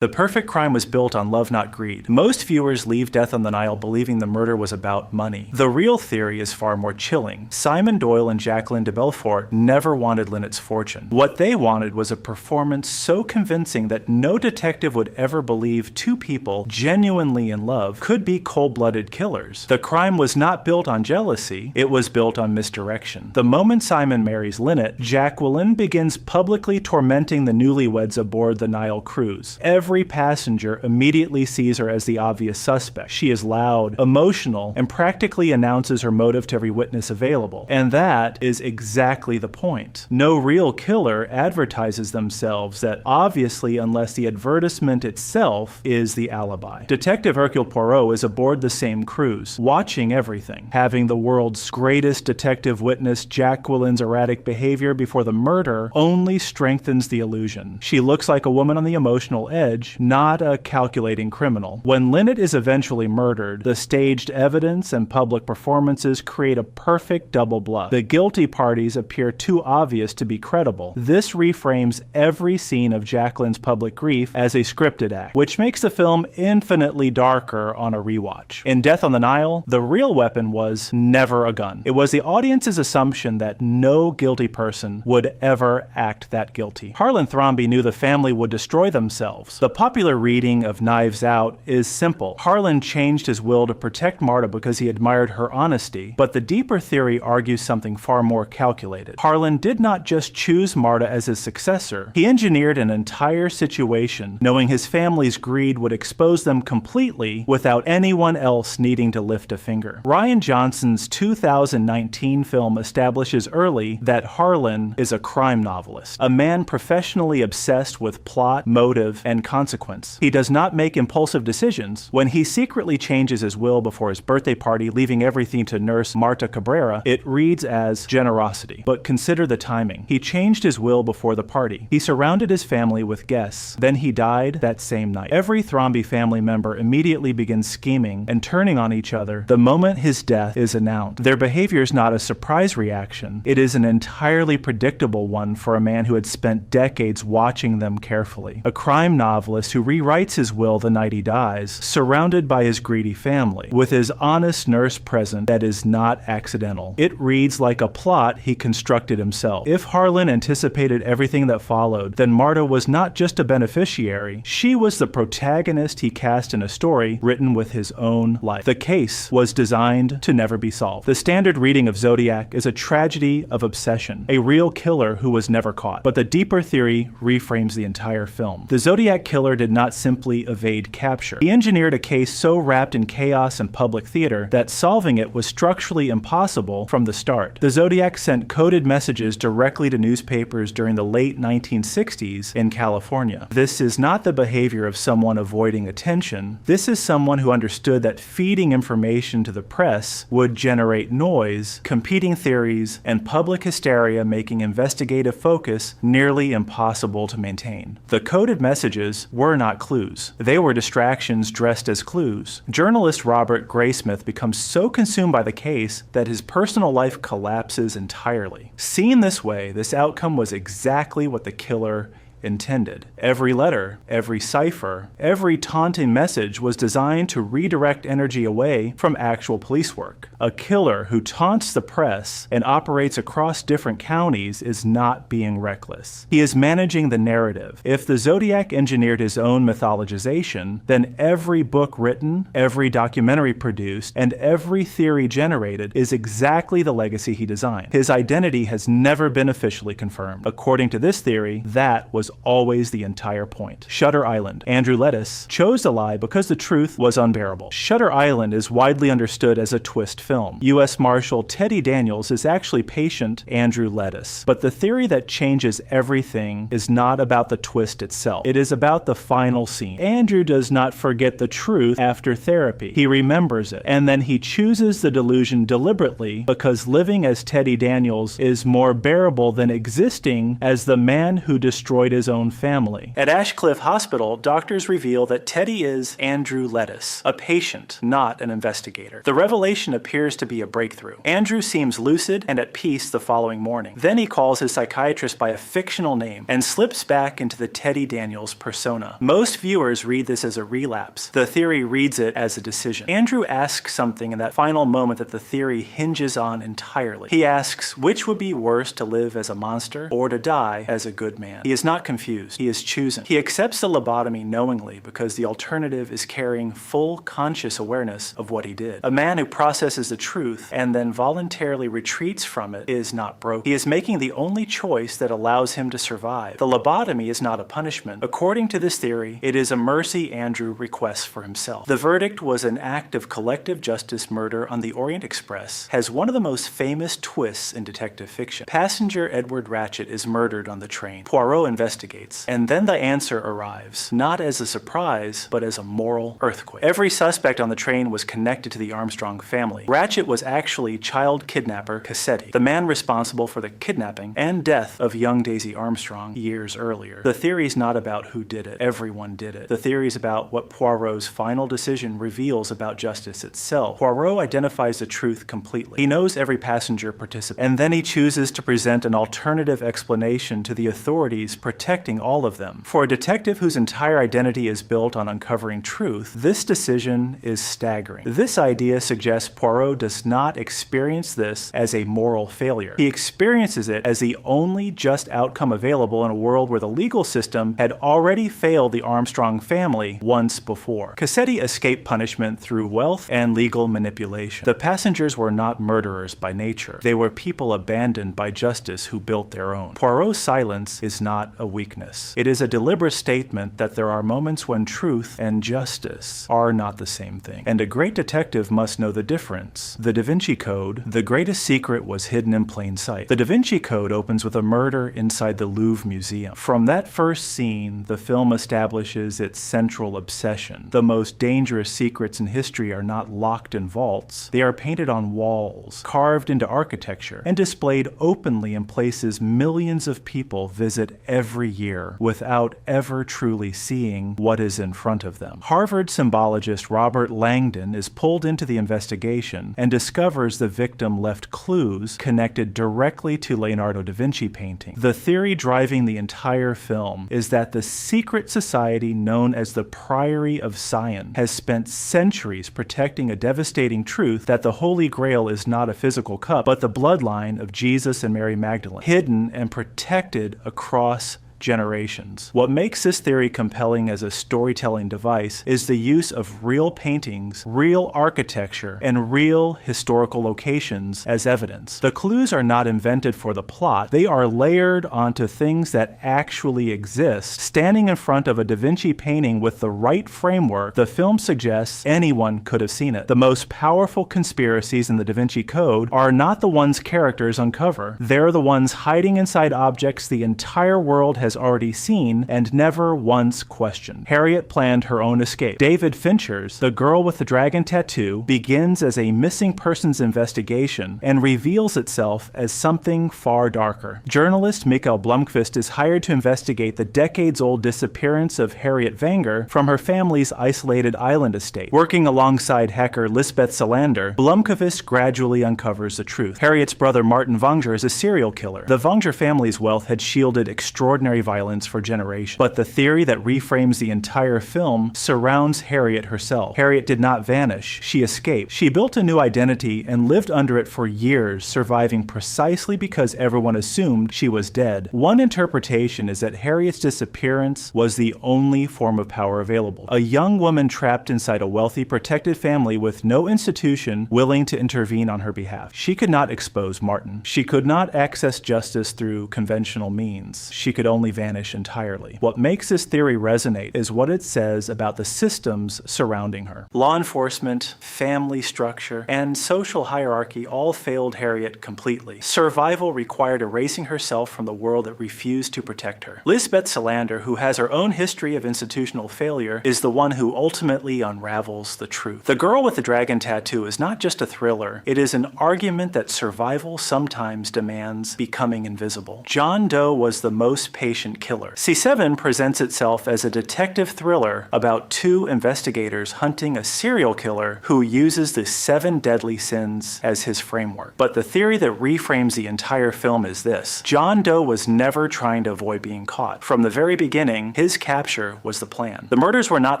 The Perfect Crime was built on love, not greed. Most viewers leave Death on the Nile believing the murder was about money. The real theory is far more chilling. Simon Doyle and Jacqueline de Belfort never wanted Lynette's fortune. What they wanted was a performance so convincing that no detective would ever believe two people genuinely in love could be cold-blooded killers. The crime was not built on jealousy, it was built on misdirection. The moment Simon marries Lynette, Jacqueline begins publicly tormenting the newlyweds aboard the Nile cruise. Every passenger immediately sees her as the obvious suspect. She is loud, emotional, and practically announces her motive to every witness available. And that is exactly the point. No real killer advertises themselves that obviously unless the advertisement itself is the alibi. Detective Hercule Poirot is aboard the same cruise, watching everything. Having the world's greatest detective witness Jacqueline's erratic behavior before the murder only strengthens the illusion. She looks like a woman on the emotional edge, not a calculating criminal. When Lynette is eventually murdered, the staged evidence and public performances create a perfect double bluff. The guilty parties appear too obvious to be credible. This reframes every scene of Jacqueline's public grief as a scripted act, which makes the film infinitely darker on a rewatch. In Death on the Nile, the real weapon was never a gun. It was the audience's assumption that no guilty person would ever act that guilty. Harlan Thrombey knew the family would destroy themselves. The popular reading of Knives Out is simple. Harlan changed his will to protect Marta because he admired her honesty, but the deeper theory argues something far more calculated. Harlan did not just choose Marta as his successor, he engineered an entire situation knowing his family's greed would expose them completely without anyone else needing to lift a finger. Rian Johnson's 2019 film establishes early that Harlan is a crime novelist, a man professionally obsessed with plot, motive, and consequence. He does not make impulsive decisions. When he secretly changes his will before his birthday party, leaving everything to nurse Marta Cabrera, it reads as generosity. But consider the timing. He changed his will before the party. He surrounded his family with guests. Then he died that same night. Every Thrombey family member immediately begins scheming and turning on each other the moment his death is announced. Their behavior is not a surprise reaction. It is an entirely predictable one for a man who had spent decades watching them carefully. A crime novelist who rewrites his will the night he dies, surrounded by his greedy family, with his honest nurse present that is not accidental. It reads like a plot he constructed himself. If Harlan anticipated everything that followed, then Marta was not just a beneficiary, she was the protagonist he cast in a story written with his own life. The case was designed to never be solved. The standard reading of Zodiac is a tragedy of obsession, a real killer who was never caught. But the deeper theory reframes the entire film. The Zodiac killer did not simply evade capture. He engineered a case so wrapped in chaos and public theater that solving it was structurally impossible from the start. The Zodiac sent coded messages directly to newspapers during the late 1960s in California. This is not the behavior of someone avoiding attention. This is someone who understood that feeding information to the press would generate noise, competing theories, and public hysteria, making investigative focus nearly impossible to maintain. The coded messages were not clues. They were distractions dressed as clues. Journalist Robert Graysmith becomes so consumed by the case that his personal life collapses entirely. Seen this way, this outcome was exactly what the killer intended. Every letter, every cipher, every taunting message was designed to redirect energy away from actual police work. A killer who taunts the press and operates across different counties is not being reckless. He is managing the narrative. If the Zodiac engineered his own mythologization, then every book written, every documentary produced, and every theory generated is exactly the legacy he designed. His identity has never been officially confirmed. According to this theory, that was always the entire point. Shutter Island. Andrew Lettis chose to lie because the truth was unbearable. Shutter Island is widely understood as a twist film. U.S. Marshal Teddy Daniels is actually patient Andrew Lettis. But the theory that changes everything is not about the twist itself. It is about the final scene. Andrew does not forget the truth after therapy. He remembers it. And then he chooses the delusion deliberately because living as Teddy Daniels is more bearable than existing as the man who destroyed his his own family. At Ashcliff Hospital, doctors reveal that Teddy is Andrew Lettuce, a patient, not an investigator. The revelation appears to be a breakthrough. Andrew seems lucid and at peace the following morning. Then he calls his psychiatrist by a fictional name and slips back into the Teddy Daniels persona. Most viewers read this as a relapse. The theory reads it as a decision. Andrew asks something in that final moment that the theory hinges on entirely. He asks which would be worse, to live as a monster or to die as a good man. He is not confused. He is chosen. He accepts the lobotomy knowingly because the alternative is carrying full conscious awareness of what he did. A man who processes the truth and then voluntarily retreats from it is not broken. He is making the only choice that allows him to survive. The lobotomy is not a punishment. According to this theory, it is a mercy Andrew requests for himself. The verdict was an act of collective justice murder on the Orient Express, has one of the most famous twists in detective fiction. Passenger Edward Ratchett is murdered on the train. Poirot investigates, and then the answer arrives, not as a surprise, but as a moral earthquake. Every suspect on the train was connected to the Armstrong family. Ratchett was actually child kidnapper Cassetti, the man responsible for the kidnapping and death of young Daisy Armstrong years earlier. The theory's not about who did it. Everyone did it. The theory's about what Poirot's final decision reveals about justice itself. Poirot identifies the truth completely. He knows every passenger participant, and then he chooses to present an alternative explanation to the authorities protecting all of them. For a detective whose entire identity is built on uncovering truth, this decision is staggering. This idea suggests Poirot does not experience this as a moral failure. He experiences it as the only just outcome available in a world where the legal system had already failed the Armstrong family once before. Cassetti escaped punishment through wealth and legal manipulation. The passengers were not murderers by nature. They were people abandoned by justice who built their own. Poirot's silence is not a weakness. It is a deliberate statement that there are moments when truth and justice are not the same thing, and a great detective must know the difference. The Da Vinci Code, the greatest secret was hidden in plain sight. The Da Vinci Code opens with a murder inside the Louvre Museum. From that first scene, the film establishes its central obsession. The most dangerous secrets in history are not locked in vaults. They are painted on walls, carved into architecture, and displayed openly in places millions of people visit every year without ever truly seeing what is in front of them. Harvard symbologist Robert Langdon is pulled into the investigation and discovers the victim left clues connected directly to Leonardo da Vinci painting. The theory driving the entire film is that the secret society known as the Priory of Sion has spent centuries protecting a devastating truth that the Holy Grail is not a physical cup, but the bloodline of Jesus and Mary Magdalene, hidden and protected across generations. What makes this theory compelling as a storytelling device is the use of real paintings, real architecture, and real historical locations as evidence. The clues are not invented for the plot. They are layered onto things that actually exist. Standing in front of a Da Vinci painting with the right framework, the film suggests anyone could have seen it. The most powerful conspiracies in the Da Vinci Code are not the ones characters uncover. They're the ones hiding inside objects the entire world has already seen and never once questioned. Harriet planned her own escape. David Fincher's The Girl with the Dragon Tattoo begins as a missing persons investigation and reveals itself as something far darker. Journalist Mikael Blomkvist is hired to investigate the decades-old disappearance of Harriet Wenger from her family's isolated island estate. Working alongside hacker Lisbeth Salander, Blomkvist gradually uncovers the truth. Harriet's brother Martin Wenger is a serial killer. The Wenger family's wealth had shielded extraordinary violence for generations, but the theory that reframes the entire film surrounds Harriet herself. Harriet did not vanish. She escaped. She built a new identity and lived under it for years, surviving precisely because everyone assumed she was dead. One interpretation is that Harriet's disappearance was the only form of power available. A young woman trapped inside a wealthy, protected family with no institution willing to intervene on her behalf. She could not expose Martin. She could not access justice through conventional means. She could only vanish entirely. What makes this theory resonate is what it says about the systems surrounding her. Law enforcement, family structure, and social hierarchy all failed Harriet completely. Survival required erasing herself from the world that refused to protect her. Lisbeth Salander, who has her own history of institutional failure, is the one who ultimately unravels the truth. The Girl with the Dragon Tattoo is not just a thriller, it is an argument that survival sometimes demands becoming invisible. John Doe was the most patient patient killer. C7 presents itself as a detective thriller about two investigators hunting a serial killer who uses the 7 deadly sins as his framework. But the theory that reframes the entire film is this: John Doe was never trying to avoid being caught. From the very beginning, his capture was the plan. The murders were not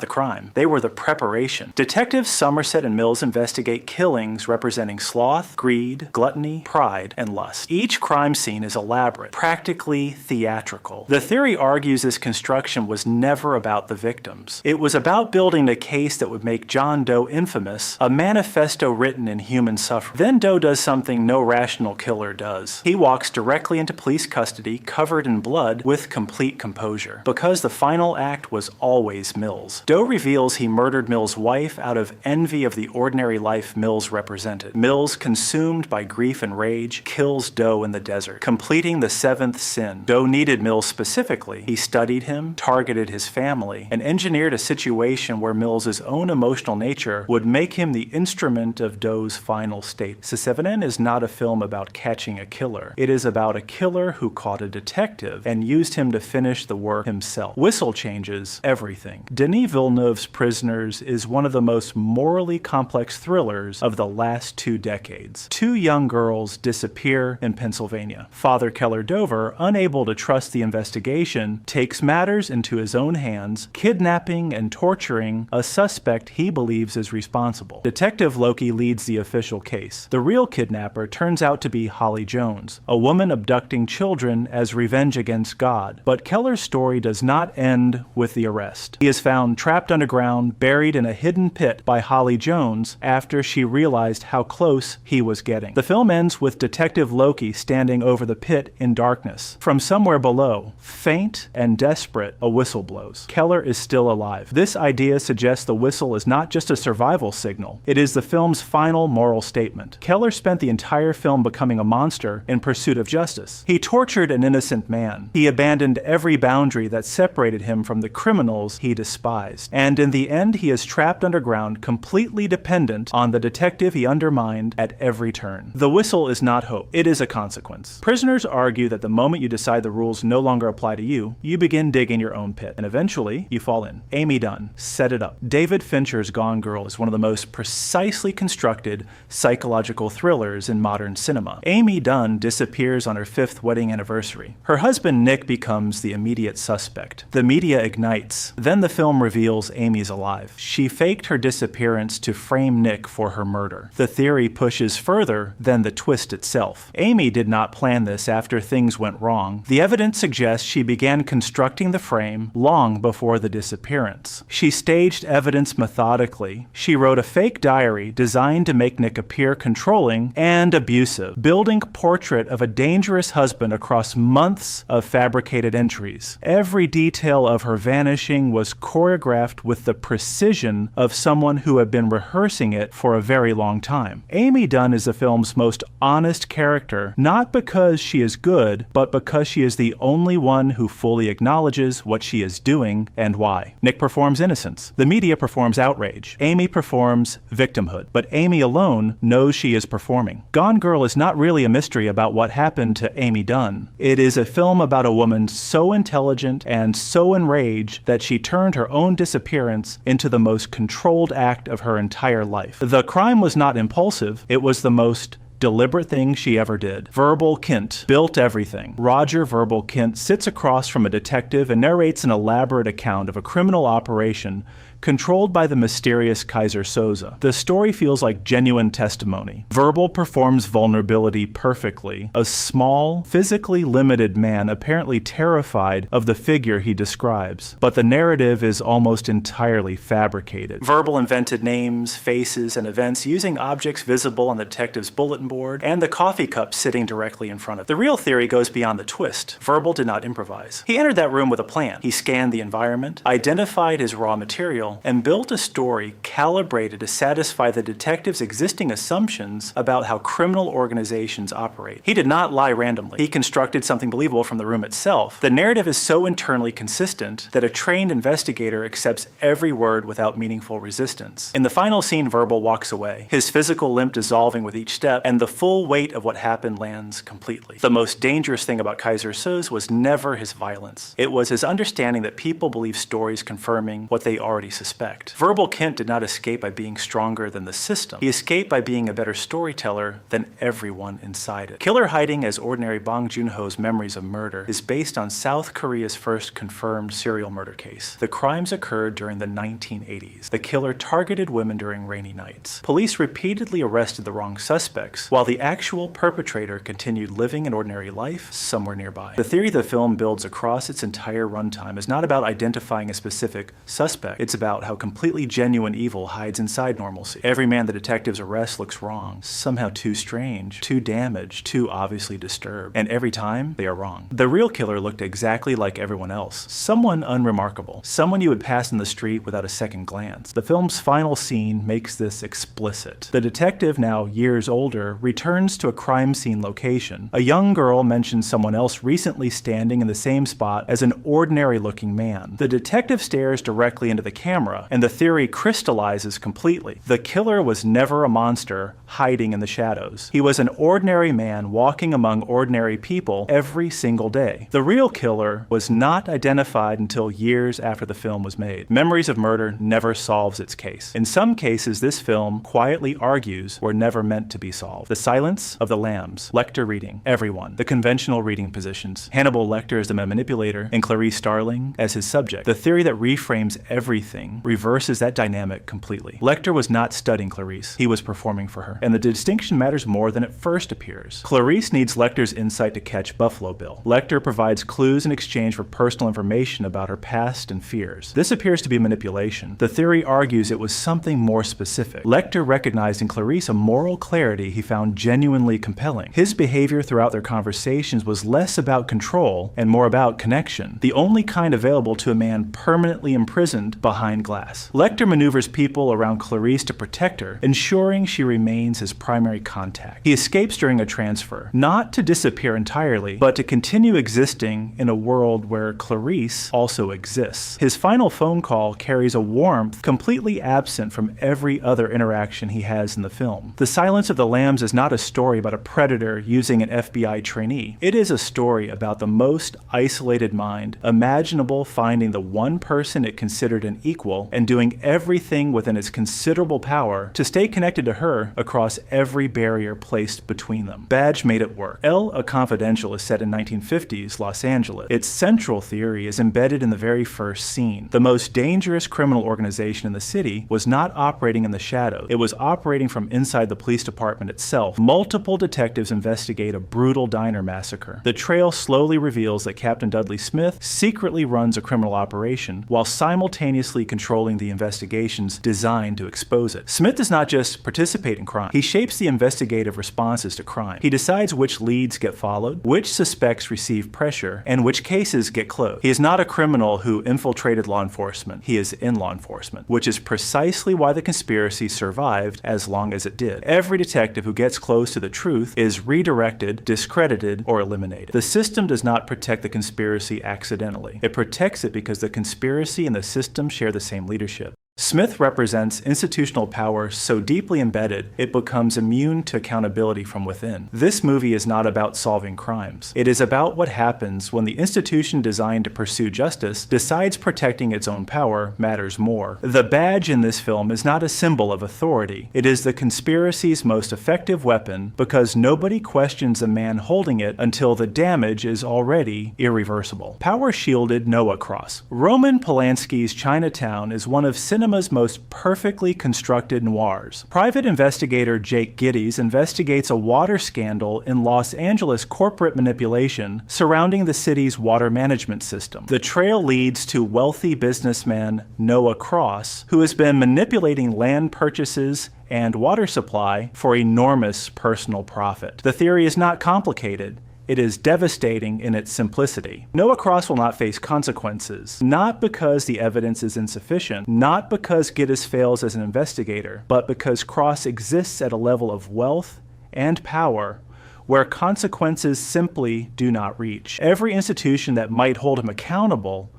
the crime, they were the preparation. Detectives Somerset and Mills investigate killings representing sloth, greed, gluttony, pride, and lust. Each crime scene is elaborate, practically theatrical. The theory argues this construction was never about the victims. It was about building a case that would make John Doe infamous, a manifesto written in human suffering. Then Doe does something no rational killer does. He walks directly into police custody, covered in blood, with complete composure. Because the final act was always Mills. Doe reveals he murdered Mills' wife out of envy of the ordinary life Mills represented. Mills, consumed by grief and rage, kills Doe in the desert, completing the 7th sin. Doe needed Mills specifically. He studied him, targeted his family, and engineered a situation where Mills' own emotional nature would make him the instrument of Doe's final state. C7N is not a film about catching a killer. It is about a killer who caught a detective and used him to finish the work himself. Whistle changes everything. Denis Villeneuve's Prisoners is one of the most morally complex thrillers of the last 2 decades. 2 young girls disappear in Pennsylvania. Father Keller Dover, unable to trust the investigation, takes matters into his own hands, kidnapping and torturing a suspect he believes is responsible. Detective Loki leads the official case. The real kidnapper turns out to be Holly Jones, a woman abducting children as revenge against God. But Keller's story does not end with the arrest. He is found trapped underground, buried in a hidden pit by Holly Jones after she realized how close he was getting. The film ends with Detective Loki standing over the pit in darkness. From somewhere below, faint and desperate, a whistle blows. Keller is still alive. This idea suggests the whistle is not just a survival signal. It is the film's final moral statement. Keller spent the entire film becoming a monster in pursuit of justice. He tortured an innocent man. He abandoned every boundary that separated him from the criminals he despised. And in the end, he is trapped underground, completely dependent on the detective he undermined at every turn. The whistle is not hope. It is a consequence. Prisoners argue that the moment you decide the rules no longer apply to you, you begin digging your own pit, and eventually you fall in. Amy Dunn set it up. David Fincher's Gone Girl is one of the most precisely constructed psychological thrillers in modern cinema. Amy Dunn disappears on her 5th wedding anniversary. Her husband Nick becomes the immediate suspect. The media ignites. Then the film reveals Amy's alive. She faked her disappearance to frame Nick for her murder. The theory pushes further than the twist itself. Amy did not plan this after things went wrong. The evidence suggests she began constructing the frame long before the disappearance. She staged evidence methodically. She wrote a fake diary designed to make Nick appear controlling and abusive, building a portrait of a dangerous husband across months of fabricated entries. Every detail of her vanishing was choreographed with the precision of someone who had been rehearsing it for a very long time. Amy Dunn is the film's most honest character, not because she is good, but because she is the only one who fully acknowledges what she is doing and why. Nick performs innocence. The media performs outrage. Amy performs victimhood. But Amy alone knows she is performing. Gone Girl is not really a mystery about what happened to Amy Dunn. It is a film about a woman so intelligent and so enraged that she turned her own disappearance into the most controlled act of her entire life. The crime was not impulsive. It was the most deliberate thing she ever did. Verbal Kint built everything. Roger Verbal Kint sits across from a detective and narrates an elaborate account of a criminal operation controlled by the mysterious Kaiser Soze. The story feels like genuine testimony. Verbal performs vulnerability perfectly. A small, physically limited man apparently terrified of the figure he describes. But the narrative is almost entirely fabricated. Verbal invented names, faces, and events using objects visible on the detective's bulletin board and the coffee cup sitting directly in front of him. The real theory goes beyond the twist. Verbal did not improvise. He entered that room with a plan. He scanned the environment, identified his raw material, and built a story calibrated to satisfy the detective's existing assumptions about how criminal organizations operate. He did not lie randomly. He constructed something believable from the room itself. The narrative is so internally consistent that a trained investigator accepts every word without meaningful resistance. In the final scene, Verbal walks away, his physical limp dissolving with each step, and the full weight of what happened lands completely. The most dangerous thing about Keyser Söze was never his violence. It was his understanding that people believe stories confirming what they already suspect. Verbal Kint did not escape by being stronger than the system. He escaped by being a better storyteller than everyone inside it. Killer hiding as ordinary Bong Joon-ho's memories of murder is based on South Korea's first confirmed serial murder case. The crimes occurred during the 1980s. The killer targeted women during rainy nights. Police repeatedly arrested the wrong suspects, while the actual perpetrator continued living an ordinary life somewhere nearby. The theory the film builds across its entire runtime is not about identifying a specific suspect. It's about how completely genuine evil hides inside normalcy. Every man the detectives arrest looks wrong, somehow too strange, too damaged, too obviously disturbed. And every time, they are wrong. The real killer looked exactly like everyone else. Someone unremarkable. Someone you would pass in the street without a second glance. The film's final scene makes this explicit. The detective, now years older, returns to a crime scene location. A young girl mentions someone else recently standing in the same spot as an ordinary-looking man. The detective stares directly into the camera, and the theory crystallizes completely. The killer was never a monster hiding in the shadows. He was an ordinary man walking among ordinary people every single day. The real killer was not identified until years after the film was made. Memories of Murder never solves its case. In some cases, this film quietly argues were never meant to be solved. The Silence of the Lambs, Lecter reading, everyone, the conventional reading positions, Hannibal Lecter as the manipulator, and Clarice Starling as his subject. The theory that reframes everything reverses that dynamic completely. Lecter was not studying Clarice, he was performing for her. And the distinction matters more than it first appears. Clarice needs Lecter's insight to catch Buffalo Bill. Lecter provides clues in exchange for personal information about her past and fears. This appears to be manipulation. The theory argues it was something more specific. Lecter recognized in Clarice a moral clarity he found genuinely compelling. His behavior throughout their conversations was less about control and more about connection, the only kind available to a man permanently imprisoned behind glass. Lecter maneuvers people around Clarice to protect her, ensuring she remains his primary contact. He escapes during a transfer, not to disappear entirely, but to continue existing in a world where Clarice also exists. His final phone call carries a warmth completely absent from every other interaction he has in the film. The Silence of the Lambs is not a story about a predator using an FBI trainee. It is a story about the most isolated mind imaginable finding the one person it considered an equal and doing everything within its considerable power to stay connected to her across every barrier placed between them. Badge made it work. El A Confidential is set in 1950s Los Angeles. Its central theory is embedded in the very first scene. The most dangerous criminal organization in the city was not operating in the shadows. It was operating from inside the police department itself. Multiple detectives investigate a brutal diner massacre. The trail slowly reveals that Captain Dudley Smith secretly runs a criminal operation while simultaneously controlling the investigations designed to expose it. Smith does not just participate in crime. He shapes the investigative responses to crime. He decides which leads get followed, which suspects receive pressure, and which cases get closed. He is not a criminal who infiltrated law enforcement. He is in law enforcement, which is precisely why the conspiracy survived as long as it did. Every detective who gets close to the truth is redirected, discredited, or eliminated. The system does not protect the conspiracy accidentally. It protects it because the conspiracy and the system share the same leadership. Smith represents institutional power so deeply embedded it becomes immune to accountability from within. This movie is not about solving crimes. It is about what happens when the institution designed to pursue justice decides protecting its own power matters more. The badge in this film is not a symbol of authority. It is the conspiracy's most effective weapon because nobody questions the man holding it until the damage is already irreversible. Power shielded Noah Cross. Roman Polanski's Chinatown is one of cinema's most perfectly constructed noirs. Private investigator Jake Gittes investigates a water scandal in Los Angeles corporate manipulation surrounding the city's water management system. The trail leads to wealthy businessman Noah Cross, who has been manipulating land purchases and water supply for enormous personal profit. The theory is not complicated. It is devastating in its simplicity. Noah Cross will not face consequences, not because the evidence is insufficient, not because Gittes fails as an investigator, but because Cross exists at a level of wealth and power where consequences simply do not reach. Every institution that might hold him accountable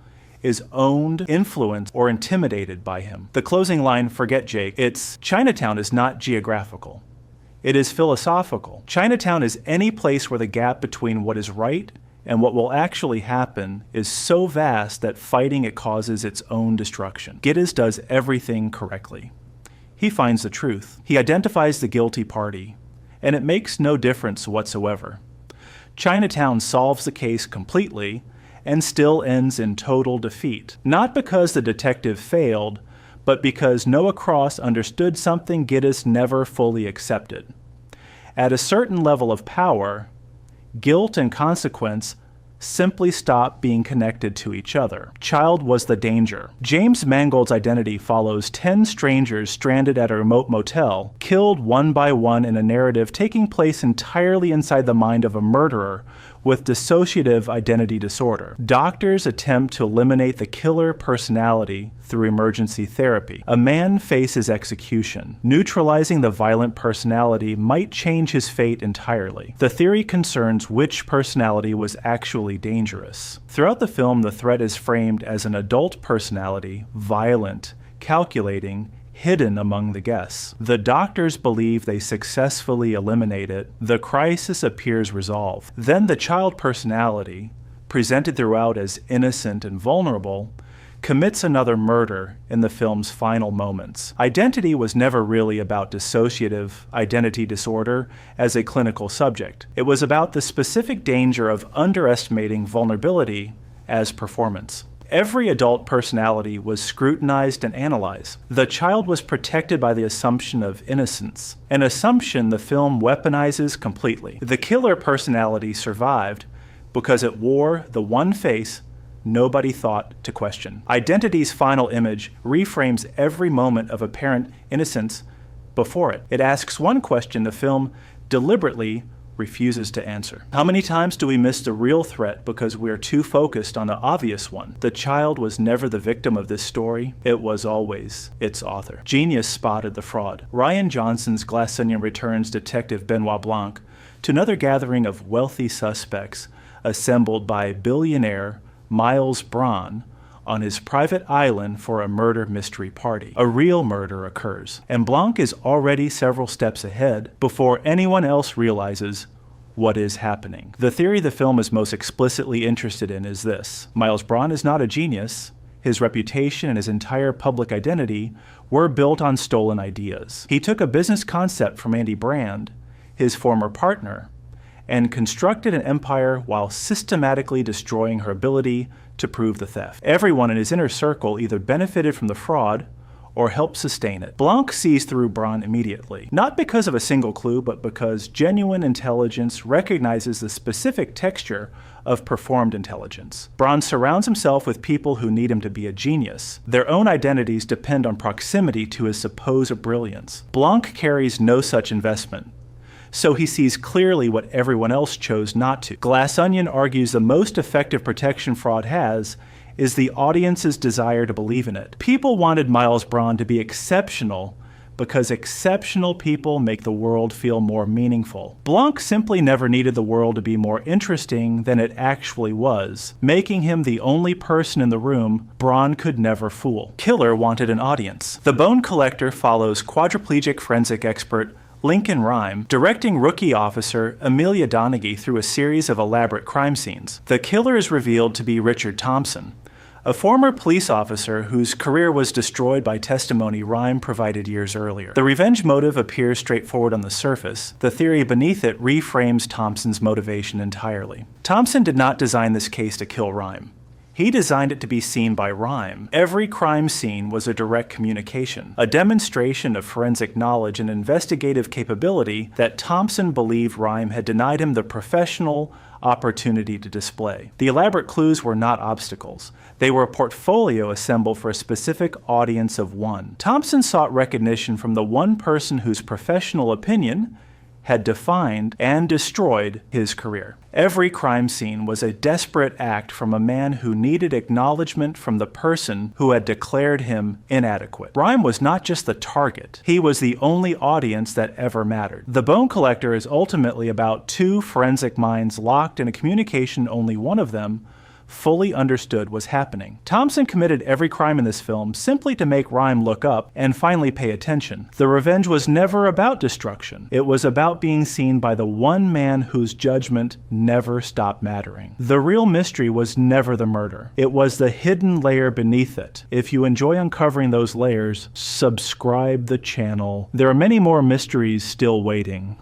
is owned, influenced, or intimidated by him. The closing line, forget Jake, it's Chinatown is not geographical. It is philosophical. Chinatown is any place where the gap between what is right and what will actually happen is so vast that fighting it causes its own destruction. Gittes does everything correctly. He finds the truth. He identifies the guilty party, and it makes no difference whatsoever. Chinatown solves the case completely and still ends in total defeat, not because the detective failed, but because Noah Cross understood something Gittes never fully accepted. At a certain level of power, guilt and consequence simply stop being connected to each other. Child was the danger. James Mangold's identity follows 10 strangers stranded at a remote motel, killed one by one in a narrative taking place entirely inside the mind of a murderer with dissociative identity disorder. Doctors attempt to eliminate the killer personality through emergency therapy. A man faces execution. Neutralizing the violent personality might change his fate entirely. The theory concerns which personality was actually dangerous. Throughout the film, the threat is framed as an adult personality, violent, calculating, hidden among the guests. The doctors believe they successfully eliminate it. The crisis appears resolved. Then the child personality, presented throughout as innocent and vulnerable, commits another murder in the film's final moments. Identity was never really about dissociative identity disorder as a clinical subject. It was about the specific danger of underestimating vulnerability as performance. Every adult personality was scrutinized and analyzed. The child was protected by the assumption of innocence, an assumption the film weaponizes completely. The killer personality survived because it wore the one face nobody thought to question. Identity's final image reframes every moment of apparent innocence before it. It asks one question the film deliberately refuses to answer. How many times do we miss the real threat because we are too focused on the obvious one? The child was never the victim of this story. It was always its author. Genius spotted the fraud. Rian Johnson's Glass Onion returns Detective Benoit Blanc to another gathering of wealthy suspects assembled by billionaire Miles Braun on his private island for a murder mystery party. A real murder occurs, and Blanc is already several steps ahead before anyone else realizes what is happening. The theory the film is most explicitly interested in is this: Miles Braun is not a genius. His reputation and his entire public identity were built on stolen ideas. He took a business concept from Andy Brand, his former partner, and constructed an empire while systematically destroying her ability to prove the theft. Everyone in his inner circle either benefited from the fraud or helped sustain it. Blanc sees through Braun immediately, not because of a single clue, but because genuine intelligence recognizes the specific texture of performed intelligence. Braun surrounds himself with people who need him to be a genius. Their own identities depend on proximity to his supposed brilliance. Blanc carries no such investment, so he sees clearly what everyone else chose not to. Glass Onion argues the most effective protection fraud has is the audience's desire to believe in it. People wanted Miles Braun to be exceptional because exceptional people make the world feel more meaningful. Blanc simply never needed the world to be more interesting than it actually was, making him the only person in the room Braun could never fool. Killer wanted an audience. The Bone Collector follows quadriplegic forensic expert Lincoln Rhyme, directing rookie officer Amelia Donaghy through a series of elaborate crime scenes. The killer is revealed to be Richard Thompson, a former police officer whose career was destroyed by testimony Rhyme provided years earlier. The revenge motive appears straightforward on the surface. The theory beneath it reframes Thompson's motivation entirely. Thompson did not design this case to kill Rhyme. He designed it to be seen by Rhyme. Every crime scene was a direct communication, a demonstration of forensic knowledge and investigative capability that Thompson believed Rhyme had denied him the professional opportunity to display. The elaborate clues were not obstacles. They were a portfolio assembled for a specific audience of one. Thompson sought recognition from the one person whose professional opinion had defined and destroyed his career. Every crime scene was a desperate act from a man who needed acknowledgement from the person who had declared him inadequate. Rhyme was not just the target, he was the only audience that ever mattered. The Bone Collector is ultimately about two forensic minds locked in a communication only one of them fully understood was happening. Thompson committed every crime in this film simply to make Rhyme look up and finally pay attention. The revenge was never about destruction. It was about being seen by the one man whose judgment never stopped mattering. The real mystery was never the murder. It was the hidden layer beneath it. If you enjoy uncovering those layers, subscribe the channel. There are many more mysteries still waiting.